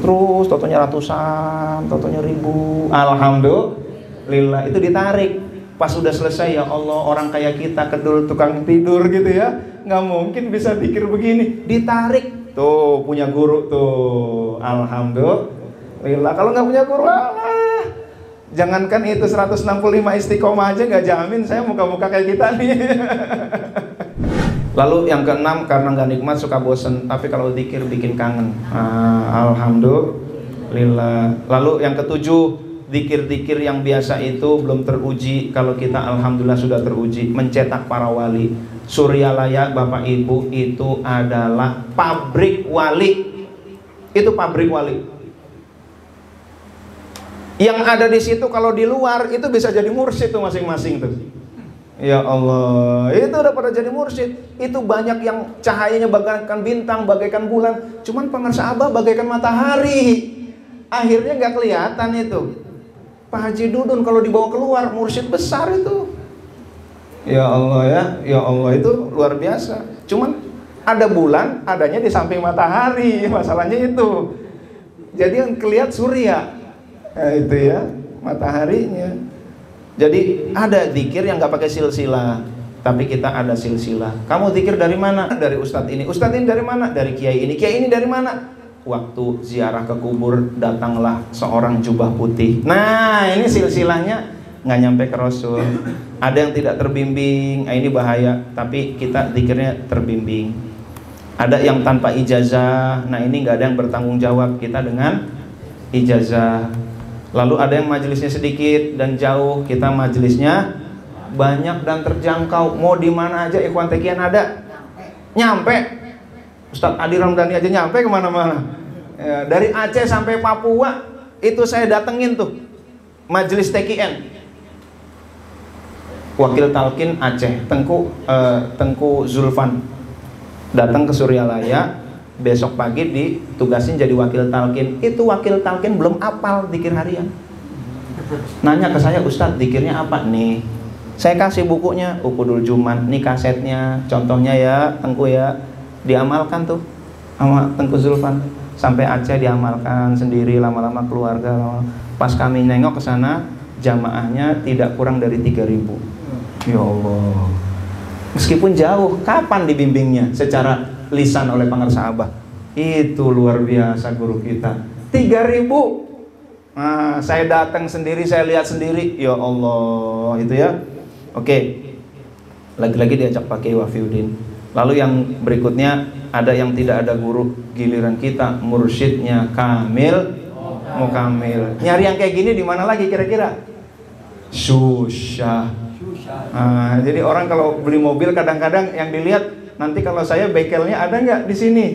A: terus tautonya ratusan, tautonya ribu. Alhamdulillah, itu ditarik. Pas sudah selesai, ya Allah, orang kayak kita kedul tukang tidur gitu ya, nggak mungkin bisa pikir begini. Ditarik, tuh punya guru tuh, alhamdulillah. Kalau nggak punya guru, alah, jangankan itu 165 istiqomah aja nggak jamin saya muka-muka kayak kita nih. Lalu yang keenam, karena nggak nikmat suka bosen, tapi kalau zikir bikin kangen. Alhamdulillah. Lalu yang ketujuh, zikir-zikir yang biasa itu belum teruji. Kalau kita alhamdulillah sudah teruji, mencetak para wali. Suryalaya Bapak Ibu itu adalah pabrik wali. Itu pabrik wali. Yang ada di situ kalau di luar itu bisa jadi mursyid tuh masing-masing tuh. Ya Allah, itu udah pada jadi mursyid. Itu banyak yang cahayanya bagaikan bintang, bagaikan bulan. Cuman pangersa Abah bagaikan matahari. Akhirnya nggak kelihatan itu. Pak Haji Dudun kalau dibawa keluar, mursyid besar itu. Ya Allah ya Allah, itu luar biasa. Cuman ada bulan, adanya di samping matahari, masalahnya itu. Jadi yang kelihatan surya, itu ya, mataharinya. Jadi ada zikir yang nggak pakai silsilah, tapi kita ada silsilah. Kamu zikir dari mana? Dari ustadz ini. Ustadz ini dari mana? Dari kiai ini. Kiai ini dari mana? Waktu ziarah ke kubur datanglah seorang jubah putih. Nah ini silsilahnya nggak nyampe ke Rasul. Ada yang tidak terbimbing, ini bahaya. Tapi kita zikirnya terbimbing. Ada yang tanpa ijazah. Nah ini nggak ada yang bertanggung jawab, kita dengan ijazah. Lalu ada yang majelisnya sedikit dan jauh, kita majelisnya banyak dan terjangkau. Mau di mana aja ikhwan tekian ada, nyampe. Ustadz Adi Ramdhani aja nyampe kemana-mana. Ya, dari Aceh sampai Papua itu saya datengin tuh majelis TKN. Wakil Talqin Aceh, Tengku Zulfan datang ke Suryalaya. Besok pagi ditugasin jadi wakil talqin. Itu wakil talqin belum apal zikir harian. Nanya ke saya, Ustadz zikirnya apa nih? Saya kasih bukunya, Ukudul Juman. Nih kasetnya, contohnya ya Tengku ya. Diamalkan tuh sama Tengku Zulfan. Sampai Aceh diamalkan sendiri, lama-lama keluarga. Pas kami nengok ke sana, jamaahnya tidak kurang dari 3.000. Ya Allah. Meskipun jauh, kapan dibimbingnya secara lisan oleh pangersa Abah? Itu luar biasa guru kita. 3.000. Nah, saya datang sendiri, saya lihat sendiri, ya Allah, itu ya. Oke. Lagi-lagi diajak pakai Wafiuddin. Lalu yang berikutnya, ada yang tidak ada guru, giliran kita mursyidnya kamil mukamil. Nyari yang kayak gini di mana lagi kira-kira? Susah. Nah, jadi orang kalau beli mobil kadang-kadang yang dilihat, nanti kalau saya bengkelnya ada nggak di sini?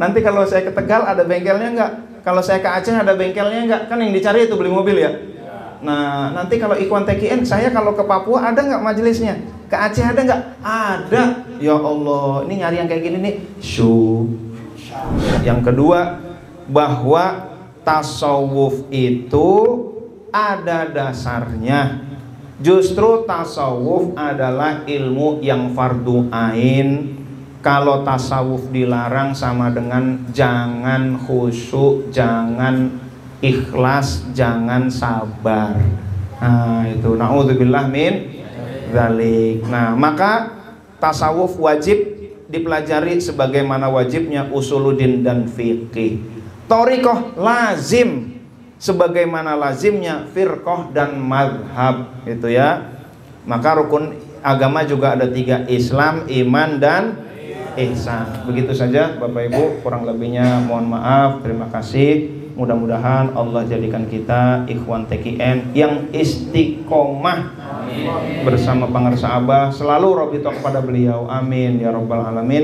A: Nanti kalau saya ke Tegal ada bengkelnya nggak? Kalau saya ke Aceh ada bengkelnya nggak? Kan yang dicari itu beli mobil ya. Nah, nanti kalau Ikhwan TKN, saya kalau ke Papua ada nggak majelisnya? Ke Aceh ada nggak? Ada. Ya Allah, ini nyari yang kayak gini nih. Yang kedua, bahwa tasawuf itu ada dasarnya. Justru tasawuf adalah ilmu yang fardu ain. Kalau tasawuf dilarang sama dengan jangan khusyuk, jangan ikhlas, jangan sabar. Nah, itu naudzubillah min dzalik. Nah, maka tasawuf wajib dipelajari sebagaimana wajibnya usuluddin dan fikih. Thariqah lazim sebagaimana lazimnya firqah dan madhab, gitu ya. Maka rukun agama juga ada 3, Islam, iman, dan ihsan. Begitu saja Bapak Ibu, kurang lebihnya mohon maaf. Terima kasih. Mudah-mudahan Allah jadikan kita Ikhwan TKN yang istiqomah bersama pangarsa Abah, selalu robito kepada beliau. Amin ya rabbal alamin.